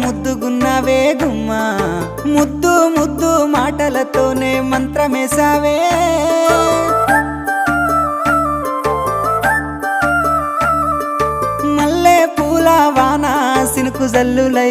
ముద్దుగున్నావే గుమ్మా ముద్దు ముద్దు మాటలతోనే మంత్రమేసావే మల్లె పూల వాన సినుకు జల్లులై